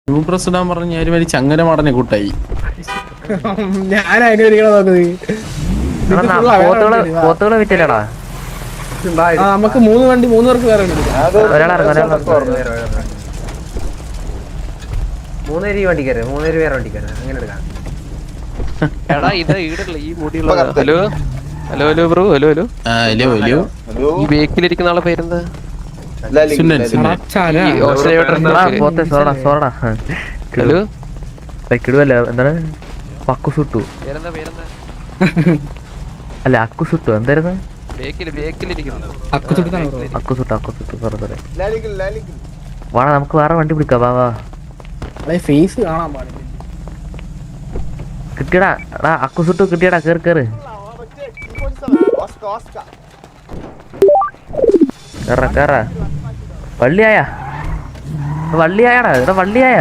New president പറഞ്ഞ ഒരു വലിയ ചങ്ങല മാടനെ കൂട്ടായി. ഞാൻ അതിനെ പോത്തുകളെ വിറ്റല്ലേടാ. നമുക്ക് 3 വണ്ടി 3 പേർക്ക് വേറെ മൂന്നേരി വണ്ടിക്കാര് വേറെ വണ്ടിക്കാര് അങ്ങനെ എടുക്കാം. എടാ ഇത് ഈടുള്ള ഈ മുടിയുള്ള hello hello hello bro hello hello hello hello. ഈ ബേക്കിലിരിക്കുന്ന ആളെ പേരെന്താ? ഹലോ കിടുവല്ല എന്താണ് പക്കുസുട്ടു പേരെന്താ പേരെന്താ? അല്ല അക്കുസുട്ടു എന്തായിരുന്നു? അക്കുസുട്ടു വാടാ നമുക്ക് വേറെ വണ്ടി പിടിക്കാം. വാ ഫേസ് കാണാൻ പാടില്ല. കിട്ടിയടാ എടാ അക്കുസുട്ടു കിട്ടിയടാ. കേറ് കേറ് കേറ വള്ളിയായടാ ഇവിടെ വള്ളിയായ.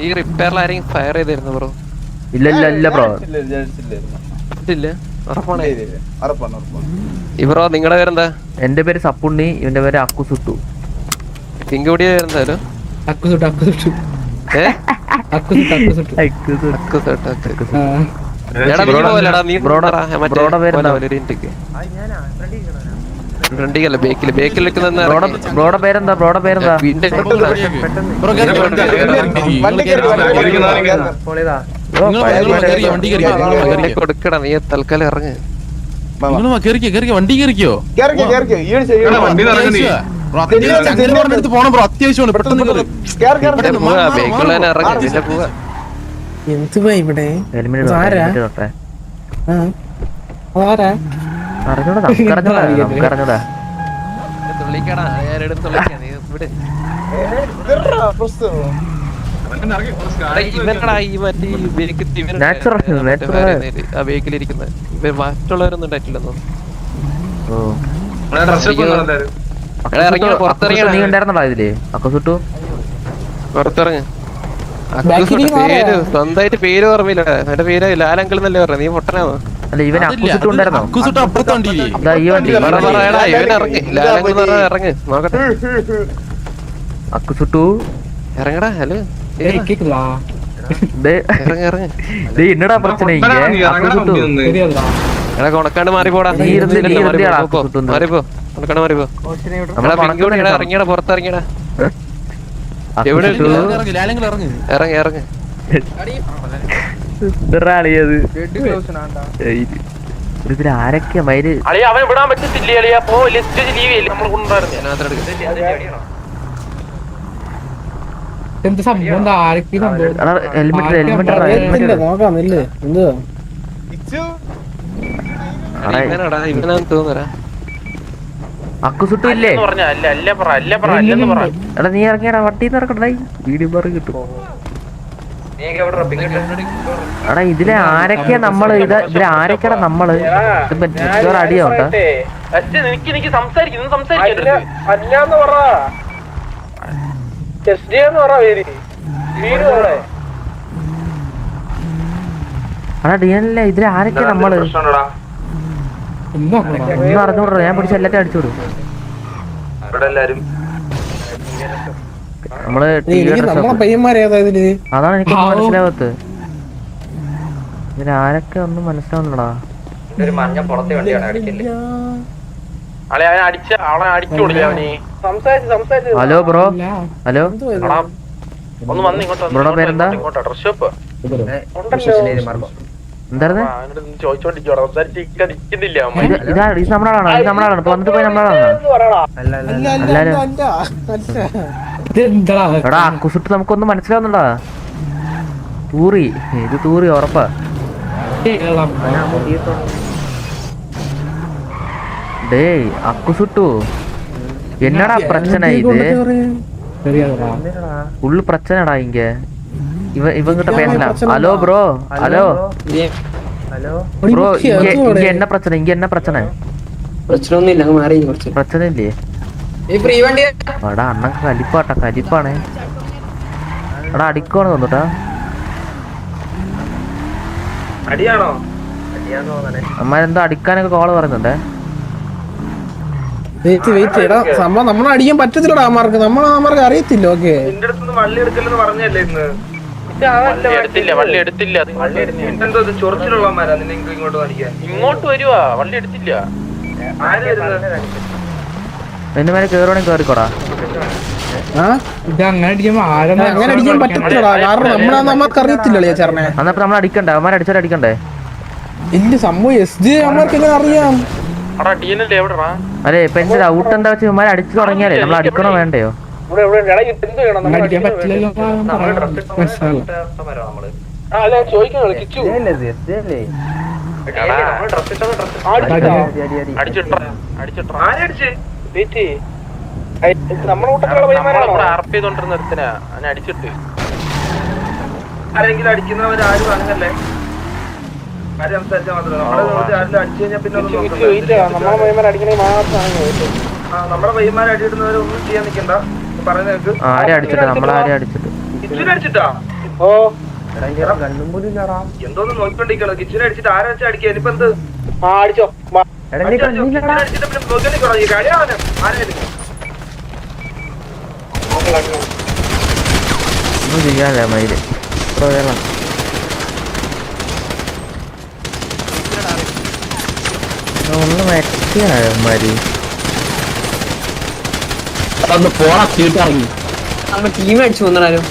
ഈ റിപ്പയറിൽ ആരെങ്കിലും ഫയർ ചെയ്തിരുന്നു ബ്രോ? ഇല്ല ബ്രോ ഇല്ല. ഉറപ്പാണ് ഈ ബ്രോ നിങ്ങളുടെ പേരെന്താ? എന്റെ പേര് സപ്പുണ്ണി, ഇവന്റെ പേര് അക്കുസുട്ടു. പിങ്കുടിയ പേരെന്തായാലും ബ്രോയുടെ പേരെന്താ? കൊടുക്കടാ നീ തൽക്കാലം ഇറങ്ങ്. വണ്ടി കേറിക്കോ. പോണം ബ്രോ, അത്യാവശ്യമാണ്. പെട്ടെന്ന് എന്തുവാ ഇവിടെ? തുള്ളിക്കടാ ഞാനെടുത്ത് തുള്ളിക്കാ നീ ഇവിടെ. ആ ബേക്കിലിരിക്കുന്ന മറ്റുള്ളവരൊന്നും ഉണ്ടായിട്ടില്ലെന്നോ? പുറത്തിറങ്ങ്. പേര് സ്വന്തമായിട്ട് പേര് ഓർമ്മയില്ലടാ. എന്റെ പേര് ലാലങ്കിൾ എന്നല്ലേ പറഞ്ഞ. നീ പൊട്ടനാണോ? ഇവൻ അക്കുസുട്ടു ഉണ്ടായിരുന്നോ? ഇറങ്ങ് നോക്കട്ടെ. അക്കുസുട്ടു ഇറങ്ങടാ. ഹലോ എന്നടാ പ്രശ്നം? എടാ കൊണക്കാണ്ട് മാറിപ്പോടാ. മാറിപ്പോ കൊണക്കാണ്ട് മാറിപ്പോ. ഇറങ്ങിയടാ പുറത്തിറങ്ങിയടാ. എവിടെ ഇറങ്ങി ഇറങ്ങ്. ഇതിൽ ആരൊക്കെയാ മയില്? അക്കുസുട്ടു ഇല്ലേ? എടാ നീ ഇറങ്ങിയടാ വട്ടിന്ന് ഇറക്കണ്ടാ. വീഡിയോ പറ കിട്ടും. എടാ ഇതിലെ ആരൊക്കെയാ നമ്മള്? ഇതിലെ ആരൊക്കെയാ നമ്മള്? അടിയോട്ടാ. എടാ ഡിയനല്ല, ഇതിലെ ആരൊക്കെയാ നമ്മള്? ഒന്നും അറിഞ്ഞോടാ. ഞാൻ പിടിച്ച എല്ലാറ്റും അടിച്ചോടും. നമ്മള് അതാണ് എനിക്ക് മനസ്സിലാവത്ത്. ഇതിൽ ആരൊക്കെ ഒന്നും മനസ്സിലാവുന്നടാ. Hello bro. ഹലോ ബ്രോയുടെ പേരെന്താ? എന്തായിരുന്നു? ഇത് നമ്മളാണോ? ഇത് നമ്മളാണോ? ഇപ്പൊ വന്നിട്ട് പോയി നമ്മളാണോ? എല്ലാരും എടാ അക്കുസുട്ട് നമുക്കൊന്നും മനസ്സിലാവുന്നുണ്ടാ. തൂറി ഇത് തൂറി ഉറപ്പാ. ഡേയ് അക്കുസുട്ടു എന്നടാ പ്രശ്ന? ഇത് ഉള്ളു പ്രശ്നടാ. ഇവங்கிட்ட பேசலாம். Hello bro. Hello bro. இங்க என்ன பிரச்சனை? பிரச்சனை ஒண்ணும் இல்ல. மாறி பிரச்சனை இல்லையே. എടാ അണ്ണൻ കലിപ്പാട്ടാ. കലിപ്പാണേ. എടാ അടിക്കുവാണ് തോന്നുട്ടാ. അമ്മാരെന്തോ അടിക്കാനൊക്കെ കോള് പറയുന്നുണ്ടേ. വെയിറ്റ് എടാ സംഭവം നമ്മളെ അടിക്കാൻ പറ്റത്തില്ലടാ അമ്മമാർക്ക് നമ്മളെ അറിയത്തില്ല. ഓക്കെ നിന്റെ അടുത്ത് വള്ളി എടുക്കലെന്ന് പറഞ്ഞല്ലേ ഇന്ന്? വള്ളി എടുത്തില്ല എന്തോ ചൊറിച്ചിലുള്ളമാരാ നിന്നെ ഇങ്ങോട്ട് കാണിക്കാൻ. ഇങ്ങോട്ട് വരുവാ, വള്ളി എടുത്തില്ല. ആര് വരുന്നത്? എന്റെ മേലെ കേറുവാണെങ്കിൽ കേറിക്കോടാ. അങ്ങനെ അടിക്കാൻ പറ്റത്തില്ലടാ, കാരണം നമ്മൾക്ക് അറിയത്തില്ലല്ലേ ചേർന്നെ. അന്നപ്പോ നമ്മൾ അടിക്കണ്ടേ? അവന്മാരെ അടിച്ചാൽ അടിക്കണ്ടേ? ഇല്ല സംഭവം എസ് ജി അമ്മമാർക്ക് എങ്ങനെ അറിയാം? അതെ ഇപ്പൊ എന്റെ ഡൗട്ട് എന്താ വെച്ചാൽ ഇവന്മാരെ അടിച്ചു തുടങ്ങിയാലേ നമ്മൾ അടിക്കണോ വേണ്ടയോ? അടിക്കാൻ പറ്റില്ലല്ലോ. ആരെങ്കിലും അടിക്കുന്നവരാരും അങ്ങനല്ലേ? ആര് സംസാരിച്ചാൽ മാത്രമേ ആരെങ്കിലും അടിച്ചു കഴിഞ്ഞാൽ പിന്നെ നമ്മുടെ പയ്യന്മാരെ അടിയിടുന്നവരൊന്നും ചെയ്യാൻ നിൽക്കണ്ട. പറയുന്നത് ആരെ അടിച്ചിട്ട് നമ്മളാരെ അടിച്ചിട്ട് കിച്ചനെ അടിച്ചിട്ടാ? ഓ എന്തോന്ന് നോക്കിക്കൊണ്ടിരിക്കണോ? കിച്ചനെ അടിച്ചിട്ട് ആരാ വെച്ചാൽ അടിക്കുക? ഇനിയിപ്പോ എന്ത് അടിച്ചോ അടിച്ചിട്ട് പിന്നെ നോക്കിക്കൊണ്ടിരിക്കണോ? ഈ കഴിയാവനെ ആരായിരിക്കും ഒന്നും ചെയ്യാനല്ലേ മയില് വേണം. ഒന്ന് മരിക്കാമാര് പോടാ ചീട്ടിറങ്ങി ടീം അടിച്ചു വന്നാലും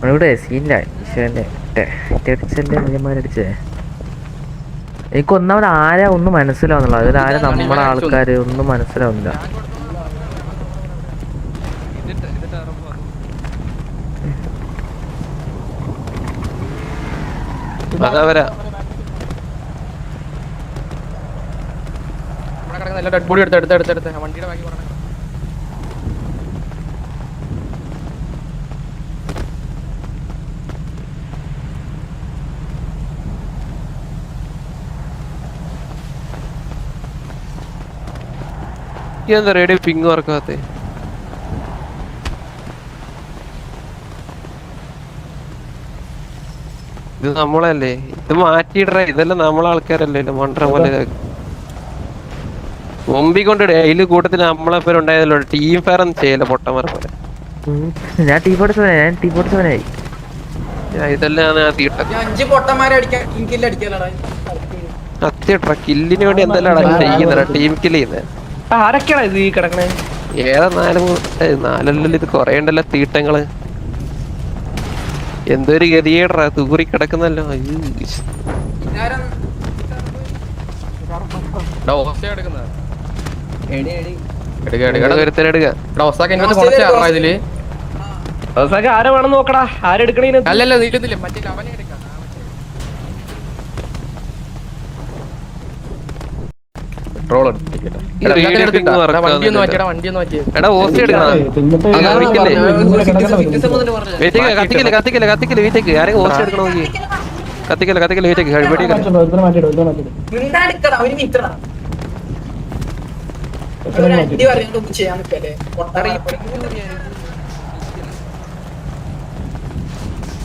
ഇവിടെ സീനില്ല. ഈശ്വരന്റെ അടിച്ചല്ലേ മനുഷ്യന്മാരടിച്ചേ. എനിക്ക് ഒന്നാമത് ആരാ ഒന്നും മനസ്സിലാവുന്നില്ല. അതിലാരാ നമ്മുടെ ആൾക്കാര് ഒന്നും മനസ്സിലാവുന്നില്ല. വണ്ടിയുടെ ബാക്കി എന്താ റേഡിയോ പിങ് വർക്കാത്തെ? ഇത് നമ്മളല്ലേ? ഇത് മാറ്റിയിടറ. ഇതെല്ലാം നമ്മളെ ആൾക്കാരല്ലേ? മണ്ടറ പോലെ മുമ്പിൽ കൊണ്ടിട. അതില് കൂട്ടത്തിൽ നമ്മളെ പേര് ഉണ്ടായതല്ലോ. ടീം ഫെയർ ഒന്നും ചെയ്യല പൊട്ടന്മാരെ പോലെ. ഞാൻ ടീ പൊട്ടിച്ചവനായി. ഇതെല്ലാം സത്യം കില്ലിന് വേണ്ടി എന്തെല്ലാം ചെയ്യുന്ന ടീം കില്ല് ചെയ്യുന്നത്. ആരൊക്കെയാണ് ഇത് ഈ കിടക്കണേ? ഏതാ നാലല്ലല്ലോ ഇത് കൊറേ ഉണ്ടല്ലോ തീട്ടങ്ങള്. എന്തൊരു ഗതിയേടാ തൂറി കിടക്കുന്നല്ലോ. ആരെ വേണം നോക്കടാ. ആരെടുക്കണേ? അല്ലല്ലോ നീട്ടുന്നില്ല, മറ്റേ അവനെ എടുക്കാം.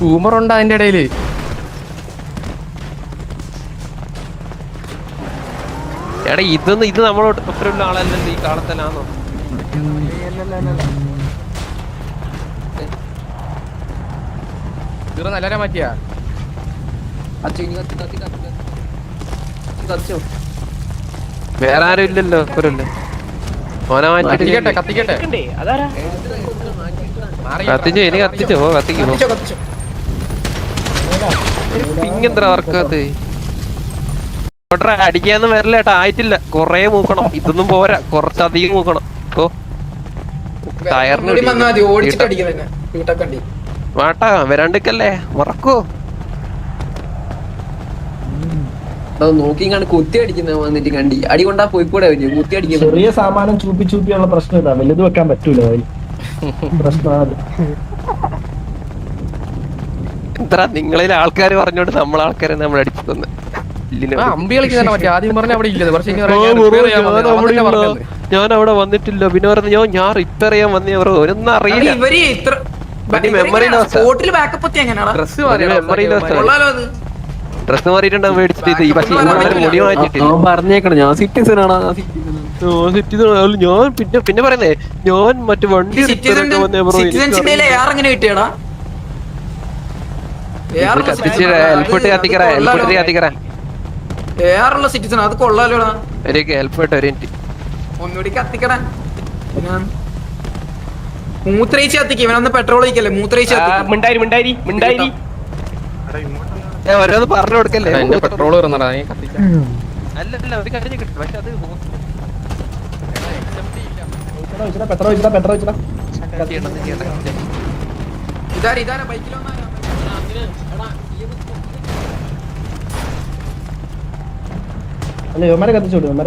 ഹ്യൂമറുണ്ട് അതിന്റെ ഇടയില്. എടാ ഇത് നമ്മളോട് ഒപ്പരമുള്ള ആളല്ലല്ലോ ഈ കാലത്തലാണോ? നല്ല മാറ്റിയാ വേറെ ആരും ഇല്ലല്ലോ ഒപ്പരല്ലേ? ഓനെ മാറ്റിട്ടെ കത്തിക്കട്ടെ. കത്തിച്ചോ ഇനി കത്തിച്ചോ കത്തിക്കോ. പിന്നെന്താ വർക്കാത്ത അടിക്കാന്ന് വരില്ല ഏട്ടാ. ആയിട്ടില്ല, കൊറേ മൂക്കണം. ഇതൊന്നും പോരാ, കുറച്ചധികം മൂക്കണം. ഓ ടയറിന് വേട്ടാ വരാണ്ടിക്കല്ലേ മറക്കോ? നോക്കിങ്ങാണ് കുത്തി അടിക്കുന്നത് വന്നിട്ട് കണ്ടി അടി കൊണ്ടാ പോയിക്കൂടെ കുത്തി അടിക്കുന്നത്. ചെറിയ സാമാനം ചൂപ്പിയുള്ള പ്രശ്നം ഇതാ. വലുത് വെക്കാൻ പറ്റൂല പ്രശ്നം. എന്താ നിങ്ങളിലെ ആൾക്കാര് പറഞ്ഞോണ്ട് നമ്മളാൾക്കാരെ നമ്മൾ അടിച്ചു തന്നെ. ആ അമ്പി കളിക്കുന്ന മറ്റേ ആദ്യം പറഞ്ഞ അവിടെ ഇല്ലത് പക്ഷെ ഞാൻ അവിടെ വന്നിട്ടില്ല പിന്നെ പറഞ്ഞു ഞാൻ റിപ്പയർ ചെയ്യാൻ വന്നേ ബ്രോ ഒന്നും അറിയില്ല ഇവര് ഇത്ര മെമ്മറി സ്പോട്ടിൽ ബാക്കപ്പ് എത്തി എങ്ങനെയാടാ ഡ്രസ് മെമ്മറി കൊള്ളാലോ അത് ഡ്രസ് മാറിയിട്ടുണ്ടാവും മേടിച്ചിട്ട് പക്ഷെ മുടി മാറ്റിട്ട് പറഞ്ഞേക്കണം ഞാൻ സിറ്റിസൺ ആണ് ഞാൻ പിന്നെ പറയുന്നേ ഞാൻ മറ്റു വണ്ടി സിറ്റിസൺസിന്റെ എയർ എങ്ങനെ കിട്ടിയടാ എയർ ഉള്ള സിറ്റിസൺ അത് കൊള്ളാലോടാ ഒന്നുകൂടി കത്തിക്കടാ മൂത്രയിച്ച് കത്തിക്ക് ഇവനൊന്ന് പെട്രോൾ ഒഴിക്കല്ലേ മൂത്രയിച്ച് കത്തിക്ക് ഓരോന്ന് പറഞ്ഞു കൊടുക്കല്ലേ പെട്രോൾ വരുന്നടാ നീ കത്തിക്കാൻ അല്ലല്ല ഒരു കാര്യം കിട്ടും പക്ഷെ അത് പെട്രോൾ വെച്ചിട്ടാ ഇതാരാ ബൈക്കിലൊന്നും അല്ല ഇവന്മാരെ കത്തിച്ചോടും